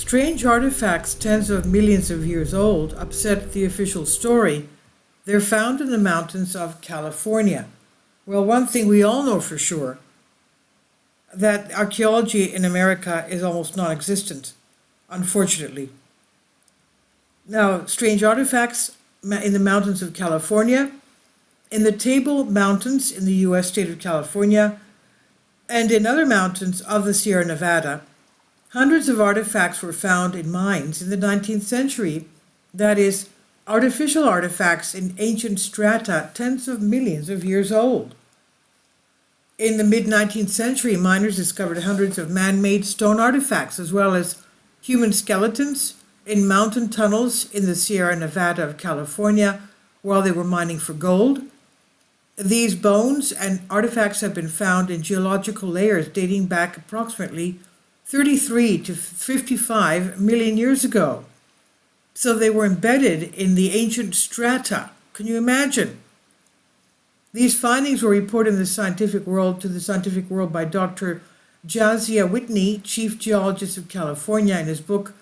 strange artifacts tens of millions of years old upset the official story. They're found in the mountains of California. Well, one thing we all know for sure, that archaeology in America is almost non-existent, unfortunately. Now, strange artifacts in the mountains of California, in the Table Mountains in the U.S. state of California, and in other mountains of the Sierra Nevada, hundreds of artifacts were found in mines in the 19th century. That is, artificial artifacts in ancient strata tens of millions of years old. In the mid-19th century, miners discovered hundreds of man-made stone artifacts as well as human skeletons in mountain tunnels in the Sierra Nevada of California while they were mining for gold. These bones and artifacts have been found in geological layers dating back approximately 33 to 55 million years ago. So they were embedded in the ancient strata. Can you imagine? These findings were reported to the scientific world by Dr. Josiah Whitney, Chief Geologist of California, in his book,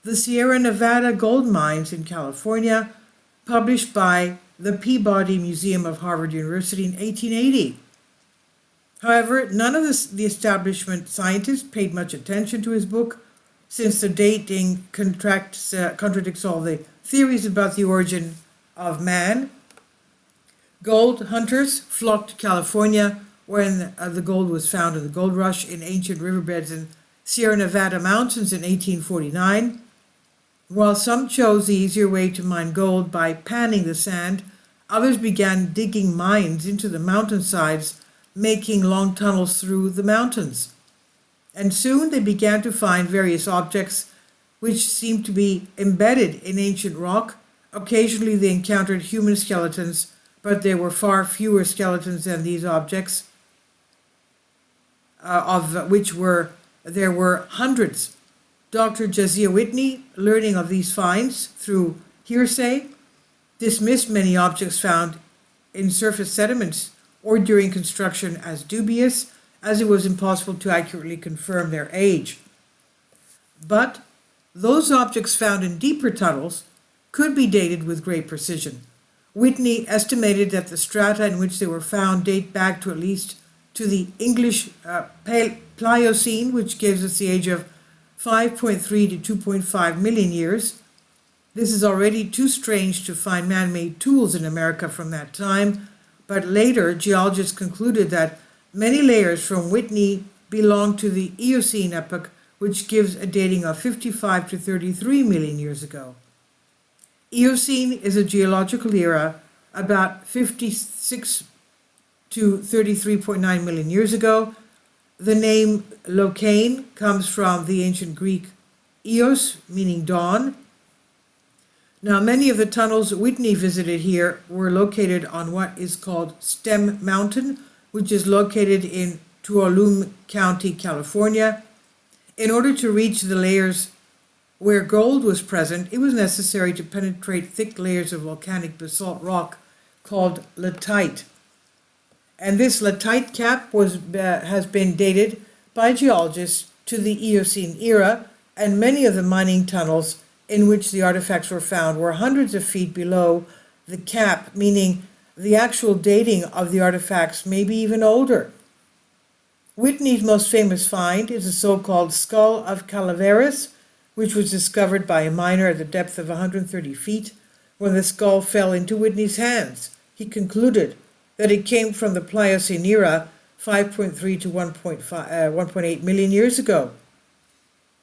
The Sierra Nevada Gold Mines in California, published by the Peabody Museum of Harvard University in 1880. However, none of the establishment scientists paid much attention to his book, since the dating contradicts all the theories about the origin of man. Gold hunters flocked to California when the gold was found in the gold rush in ancient riverbeds in Sierra Nevada mountains in 1849. While some chose the easier way to mine gold by panning the sand, others began digging mines into the mountainsides, making long tunnels through the mountains. And soon they began to find various objects which seemed to be embedded in ancient rock. Occasionally they encountered human skeletons, but there were far fewer skeletons than these objects, of which there were hundreds. Dr. Josiah Whitney, learning of these finds through hearsay, dismissed many objects found in surface sediments or during construction as dubious, as it was impossible to accurately confirm their age. But those objects found in deeper tunnels could be dated with great precision. Whitney estimated that the strata in which they were found date back to at least to the English Pliocene, which gives us the age of 5.3 to 2.5 million years. This is already too strange to find man-made tools in America from that time, but later geologists concluded that many layers from Whitney belong to the Eocene epoch, which gives a dating of 55 to 33 million years ago. Eocene is a geological era about 56 to 33.9 million years ago. The name Locane comes from the ancient Greek Eos, meaning dawn. Now, many of the tunnels Whitney visited here were located on what is called Stem Mountain, which is located in Tuolumne County, California. In order to reach the layers where gold was present, it was necessary to penetrate thick layers of volcanic basalt rock called latite. And this latite cap has been dated by geologists to the Eocene era, and many of the mining tunnels in which the artifacts were found were hundreds of feet below the cap, meaning the actual dating of the artifacts may be even older. Whitney's most famous find is the so-called Skull of Calaveras, which was discovered by a miner at the depth of 130 feet. When the skull fell into Whitney's hands, he concluded that it came from the Pliocene era, 5.3 to 1.8 million years ago.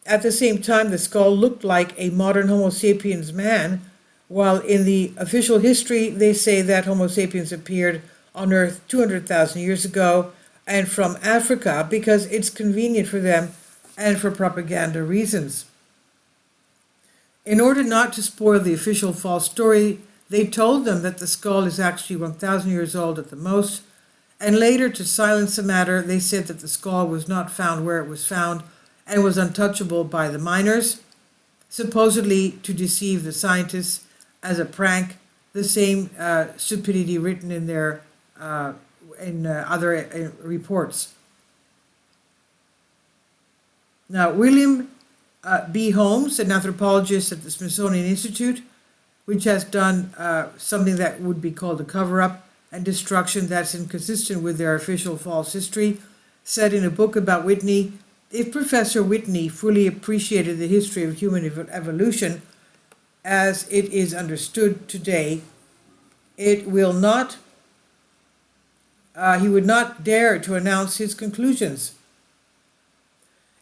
At the same time, the skull looked like a modern Homo sapiens man, while in the official history they say that Homo sapiens appeared on Earth 200,000 years ago and from Africa because it's convenient for them and for propaganda reasons. In order not to spoil the official false story, they told them that the skull is actually 1,000 years old at the most, and later, to silence the matter, they said that the skull was not found where it was found and was untouchable by the miners, supposedly to deceive the scientists as a prank, the same stupidity written in their other reports. Now, William B. Holmes, an anthropologist at the Smithsonian Institute, which has done something that would be called a cover-up and destruction that's inconsistent with their official false history, said in a book about Whitney, if Professor Whitney fully appreciated the history of human evolution as it is understood today, it will not, he would not dare to announce his conclusions.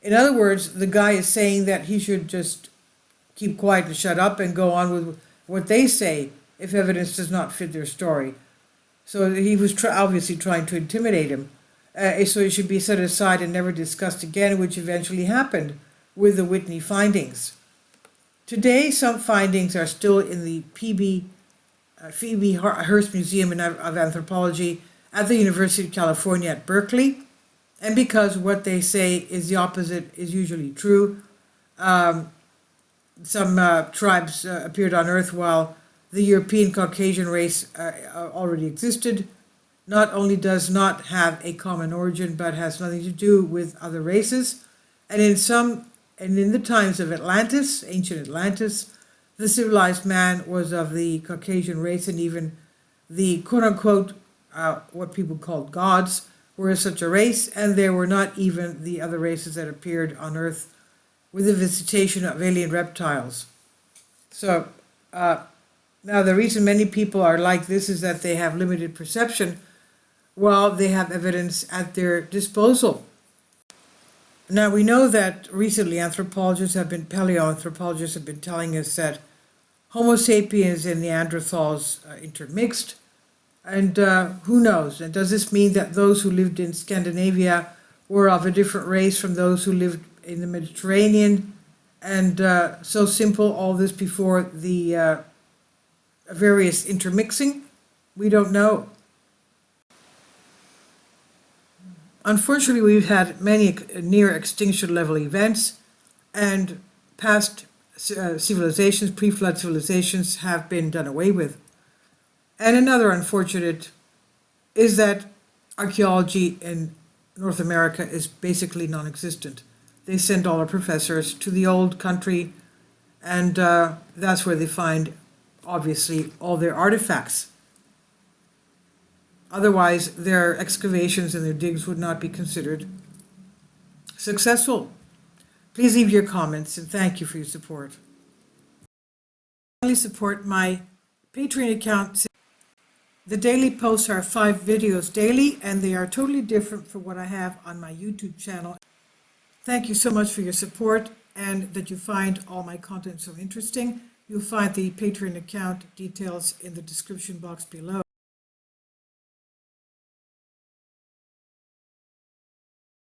In other words, the guy is saying that he should just keep quiet and shut up and go on with what they say if evidence does not fit their story. So he was obviously trying to intimidate him. So it should be set aside and never discussed again, which eventually happened with the Whitney findings. Today, some findings are still in the Phoebe Hearst Museum of Anthropology at the University of California at Berkeley. And because what they say is the opposite is usually true, some tribes appeared on Earth while the European Caucasian race already existed. Not only does not have a common origin, but has nothing to do with other races. And in the times of Atlantis, ancient Atlantis, the civilized man was of the Caucasian race, and even the quote-unquote, what people called gods, were such a race, and there were not even the other races that appeared on Earth with the visitation of alien reptiles. So, now the reason many people are like this is that they have limited perception while they have evidence at their disposal. Now we know that recently paleoanthropologists have been telling us that Homo sapiens and Neanderthals intermixed, and who knows? And does this mean that those who lived in Scandinavia were of a different race from those who lived in the Mediterranean? And so simple, all this before the various intermixing? We don't know. Unfortunately, we've had many near extinction level events, and past civilizations, pre-flood civilizations, have been done away with. And another unfortunate is that archaeology in North America is basically non-existent. They send all our professors to the old country, and that's where they find, obviously, all their artifacts. Otherwise, their excavations and their digs would not be considered successful. Please leave your comments, and thank you for your support. Please support my Patreon account. The daily posts are 5 videos daily, and they are totally different from what I have on my YouTube channel. Thank you so much for your support, and that you find all my content so interesting. You'll find the Patreon account details in the description box below.